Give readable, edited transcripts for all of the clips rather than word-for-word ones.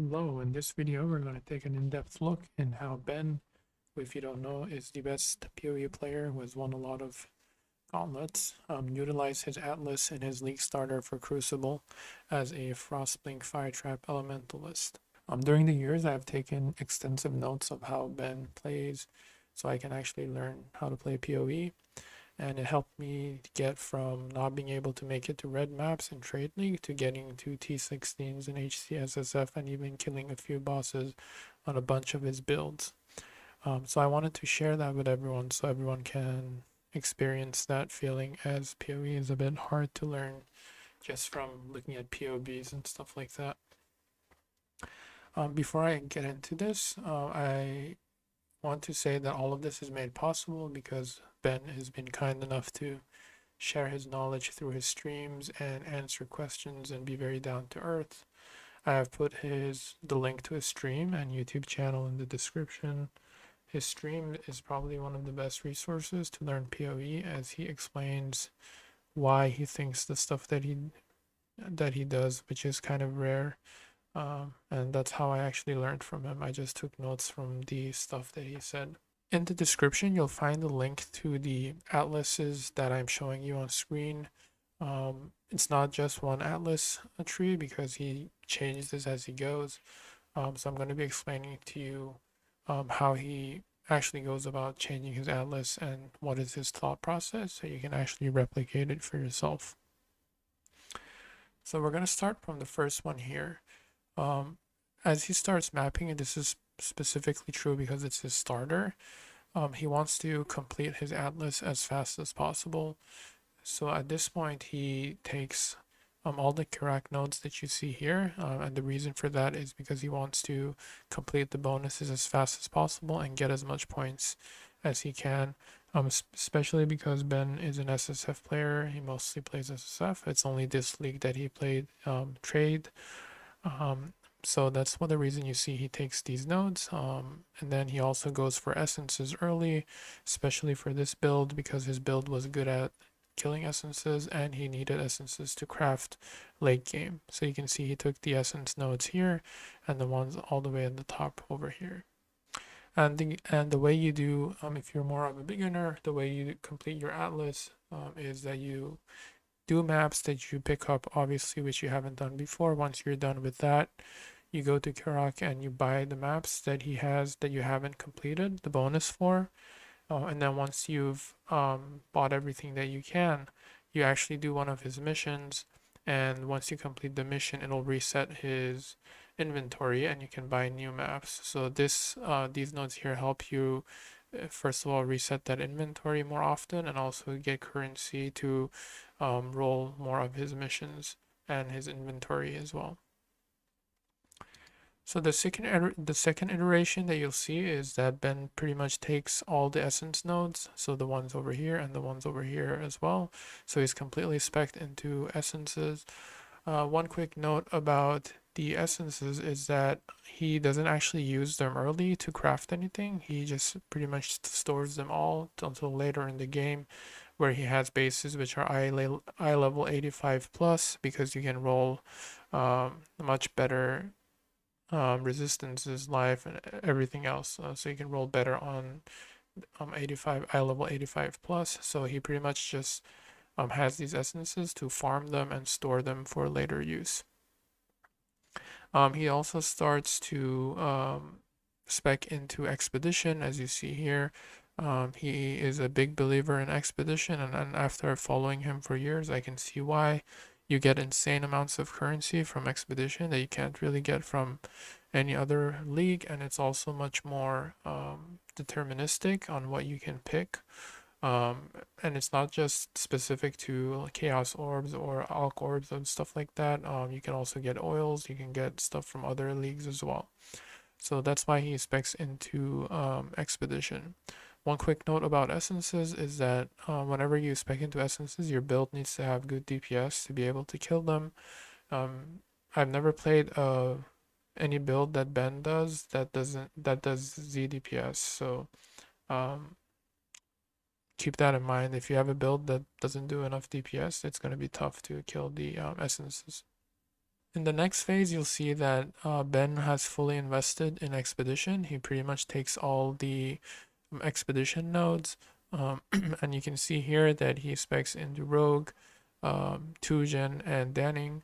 Hello, in this video we're going to take an in-depth look in how Ben, who if you don't know is the best PoE player who has won a lot of gauntlets, utilized his Atlas in his League starter for Crucible as a Frostblink Fire Trap Elementalist. During the years I have taken extensive notes of how Ben plays so I can actually learn how to play PoE, and it helped me get from not being able to make it to red maps in Trade League to getting to T16s in HCSSF and even killing a few bosses on a bunch of his builds. So I wanted to share that with everyone so everyone can experience that feeling, as PoE is a bit hard to learn just from looking at POBs and stuff like that. Before I get into this, I want to say that all of this is made possible because Ben has been kind enough to share his knowledge through his streams and answer questions and be very down to earth. I have put the link to his stream and YouTube channel in the description. His stream is probably one of the best resources to learn PoE, as he explains why he thinks the stuff that he does, which is kind of rare. And that's how I actually learned from him. I just took notes from the stuff that he said. In the description, you'll find the link to the atlases that I'm showing you on screen. It's not just one atlas tree because he changes this as he goes. So I'm going to be explaining to you how he actually goes about changing his atlas and what is his thought process so you can actually replicate it for yourself. So we're going to start from the first one here. As he starts mapping, and this is specifically true because it's his starter, he wants to complete his atlas as fast as possible. So at this point, he takes all the Karak nodes that you see here, and the reason for that is because he wants to complete the bonuses as fast as possible and get as much points as he can. Especially because Ben is an SSF player, he mostly plays SSF. It's only this league that he played trade. So that's the reason you see he takes these nodes, and then he also goes for essences early, especially for this build because his build was good at killing essences and he needed essences to craft late game. So you can see he took the essence nodes here and the ones all the way at the top over here. And the way you do, if you're more of a beginner, the way you complete your atlas is that you do maps that you pick up, obviously, which you haven't done before. Once you're done with that, you go to Karak and you buy the maps that he has that you haven't completed the bonus for. And then once you've bought everything that you can, you actually do one of his missions. And once you complete the mission, it'll reset his inventory and you can buy new maps. So these nodes here help you first of all reset that inventory more often and also get currency to roll more of his missions and his inventory as well. So the second iteration that you'll see is that Ben pretty much takes all the essence nodes, so the ones over here and the ones over here as well. So he's completely spec'd into essences. One quick note about the essences is that he doesn't actually use them early to craft anything. He just pretty much stores them all until later in the game, where he has bases which are eye level 85 plus, because you can roll much better resistances, life, and everything else. So you can roll better on 85 eye level 85 plus. So he pretty much just has these essences to farm them and store them for later use. He also starts to spec into expedition, as you see here. He is a big believer in expedition, and after following him for years, I can see why. You get insane amounts of currency from expedition that you can't really get from any other league, and it's also much more deterministic on what you can pick. And it's not just specific to chaos orbs or alch orbs and stuff like that. You can also get oils, you can get stuff from other leagues as well. So that's why he specs into expedition. One quick note about essences is that whenever you spec into essences, your build needs to have good DPS to be able to kill them. I've never played any build that Ben does that does Z DPS, so keep that in mind. If you have a build that doesn't do enough DPS, it's going to be tough to kill the essences. In the next phase, you'll see that Ben has fully invested in Expedition. He pretty much takes all the Expedition nodes, and you can see here that he specs into Rogue, Tujen, and Danning.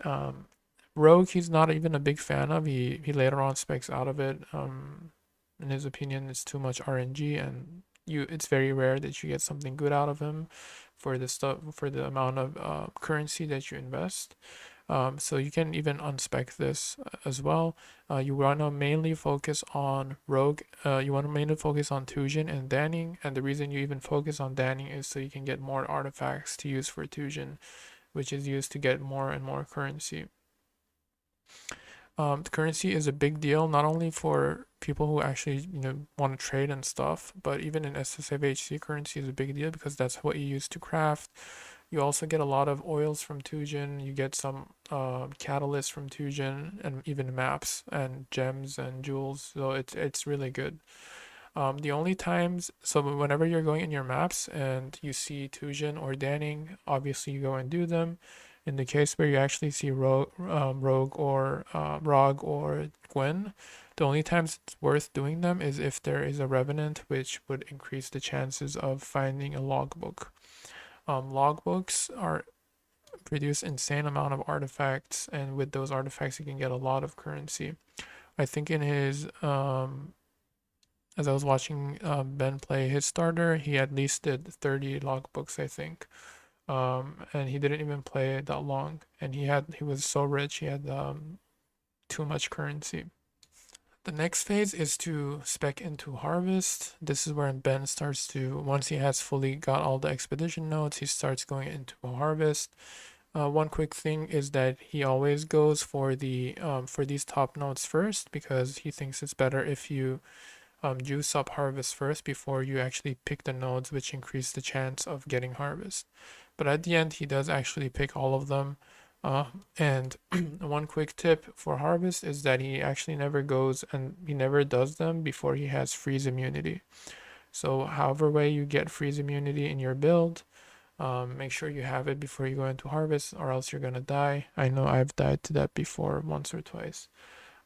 Um, Rogue, he's not even a big fan of. He later on specs out of it. In his opinion, it's too much RNG, and it's very rare that you get something good out of him for the stuff for the amount of currency that you invest. So you can even unspec this as well. You want to mainly focus on Rogue. You want to mainly focus on Tujin and Danning, and the reason you even focus on Danning is so you can get more artifacts to use for Tujin, which is used to get more and more currency. The currency is a big deal, not only for people who actually want to trade and stuff, but even in SSFHC, currency is a big deal because that's what you use to craft. You also get a lot of oils from Tujin. You get some catalysts from Tujin, and even maps and gems and jewels. So it's really good. The only times, so whenever you're going in your maps and you see Tujin or Danning, obviously you go and do them. In the case where you actually see Rogue or Rog or Gwen, the only times it's worth doing them is if there is a Revenant, which would increase the chances of finding a logbook. Logbooks are produce insane amount of artifacts, and with those artifacts you can get a lot of currency. I think in his as I was watching Ben play his starter, he at least did 30 logbooks, I think. And he didn't even play it that long, and he was so rich, he had too much currency. The next phase is to spec into Harvest. This is where Ben starts to, once he has fully got all the expedition nodes, he starts going into Harvest. One quick thing is that he always goes for these top nodes first because he thinks it's better if you juice up Harvest first before you actually pick the nodes, which increase the chance of getting Harvest. But at the end, he does actually pick all of them. And one quick tip for Harvest is that he actually never goes and he never does them before he has freeze immunity. So however way you get freeze immunity in your build, make sure you have it before you go into Harvest, or else you're gonna die. I know I've died to that before once or twice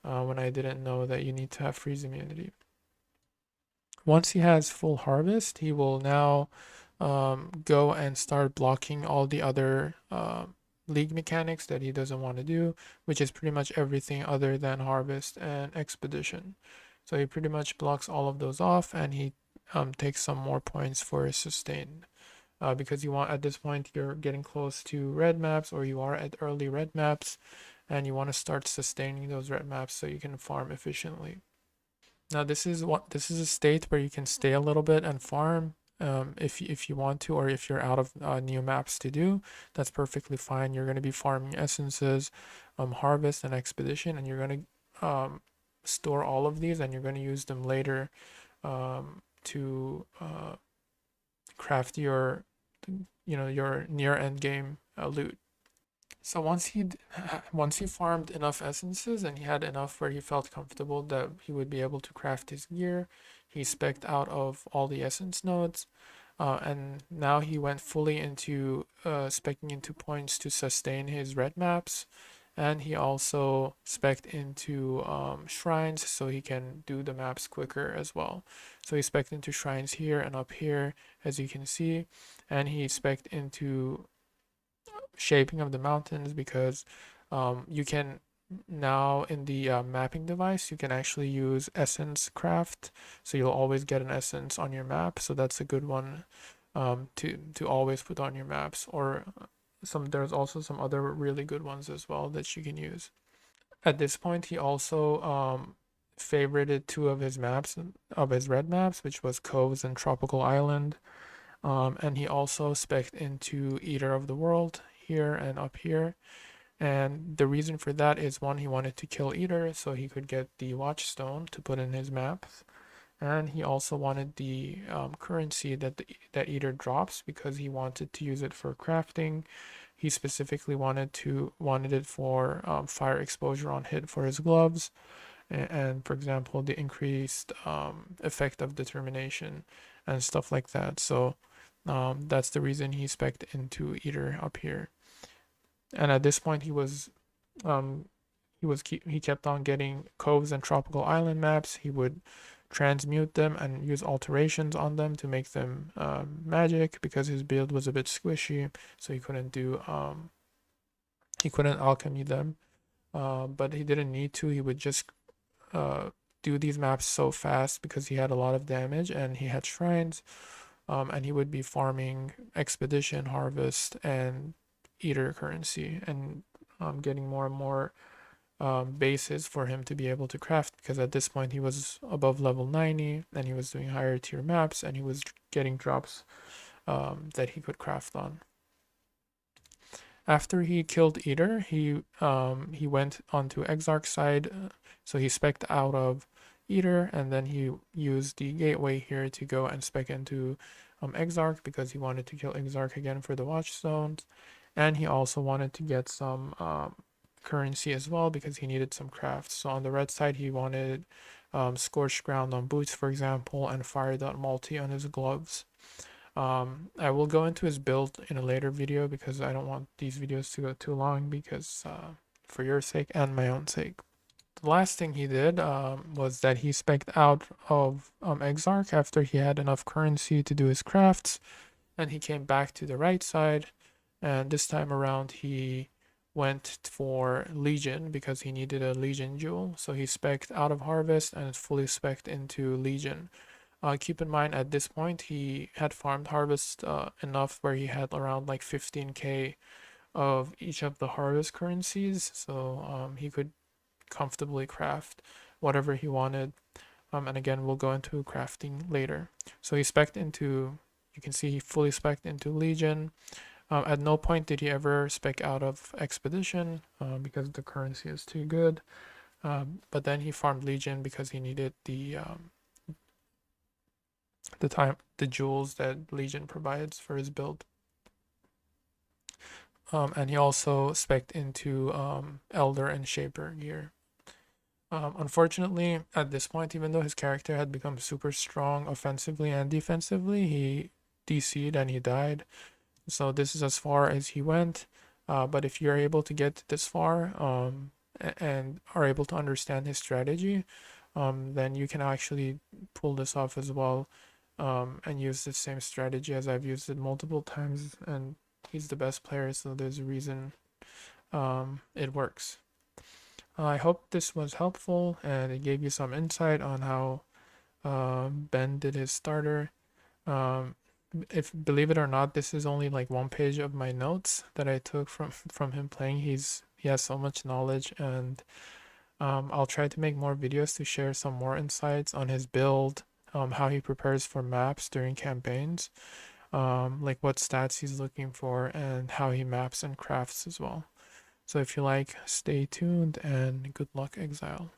when I didn't know that you need to have freeze immunity. Once he has full Harvest, he will now go and start blocking all the other league mechanics that he doesn't want to do, which is pretty much everything other than Harvest and Expedition. So he pretty much blocks all of those off, and he takes some more points for sustain. Because you want, at this point you're getting close to red maps, or you are at early red maps, and you want to start sustaining those red maps so you can farm efficiently. Now this is a state where you can stay a little bit and farm if you want to, or if you're out of new maps to do. That's perfectly fine. You're going to be farming essences, Harvest, and Expedition, and you're going to store all of these, and you're going to use them later to craft your your near end game loot. So once he farmed enough essences and he had enough where he felt comfortable that he would be able to craft his gear, he spec'd out of all the essence nodes, and now he went fully into spec'ing into points to sustain his red maps, and he also spec'd into shrines so he can do the maps quicker as well. So he spec'd into shrines here and up here, as you can see, and he spec'd into shaping of the mountains because you can now in the mapping device you can actually use essence craft, so you'll always get an essence on your map, so that's a good one to always put on your maps. Or there's also some other really good ones as well that you can use. At this point he also favorited two of his maps, of his red maps, which was Coves and Tropical Island. And he also spec'd into Eater of the World here and up here. And the reason for that is, one, he wanted to kill Eater so he could get the Watchstone to put in his maps. And he also wanted the currency that Eater drops because he wanted to use it for crafting. He specifically wanted it for fire exposure on hit for his gloves, and for example the increased effect of determination and stuff like that. So that's the reason he spec'd into Eater up here. And at this point he was he kept on getting coves and tropical island maps. He would transmute them and use alterations on them to make them magic because his build was a bit squishy, so he couldn't alchemy them. But he didn't need to. He would just uh, do these maps so fast because he had a lot of damage and he had shrines. And he would be farming expedition, harvest, and eater currency, and getting more and more bases for him to be able to craft, because at this point he was above level 90 and he was doing higher tier maps and he was getting drops that he could craft on. After he killed Eater, he went onto Exarch side, so he spec'd out of Eater, and then he used the gateway here to go and spec into Exarch because he wanted to kill Exarch again for the Watchstones, and he also wanted to get some currency as well because he needed some crafts. So on the red side, he wanted Scorched Ground on boots, for example, and Fire Dot Multi on his gloves. I will go into his build in a later video because I don't want these videos to go too long, because for your sake and my own sake. The last thing he did was that he spec'd out of Exarch after he had enough currency to do his crafts, and he came back to the right side, and this time around he went for Legion because he needed a Legion jewel. So he spec'd out of Harvest and fully spec'd into Legion. Keep in mind, at this point he had farmed Harvest enough where he had around like 15k of each of the Harvest currencies, so he could comfortably craft whatever he wanted. And again, we'll go into crafting later. So he spec'd into, you can see he fully spec'd into Legion. At no point did he ever spec out of Expedition because the currency is too good. But then he farmed Legion because he needed the jewels that Legion provides for his build. And he also spec'd into Elder and Shaper gear. Unfortunately, at this point, even though his character had become super strong offensively and defensively, he DC'd and he died. So this is as far as he went. But if you're able to get this far and are able to understand his strategy, then you can actually pull this off as well, and use the same strategy as I've used it multiple times, and he's the best player, so there's a reason it works. I hope this was helpful and it gave you some insight on how Ben did his starter. If, believe it or not, this is only like one page of my notes that I took from him playing. He has so much knowledge, and I'll try to make more videos to share some more insights on his build, how he prepares for maps during campaigns, like what stats he's looking for, and how he maps and crafts as well. So if you like, stay tuned and good luck, Exile.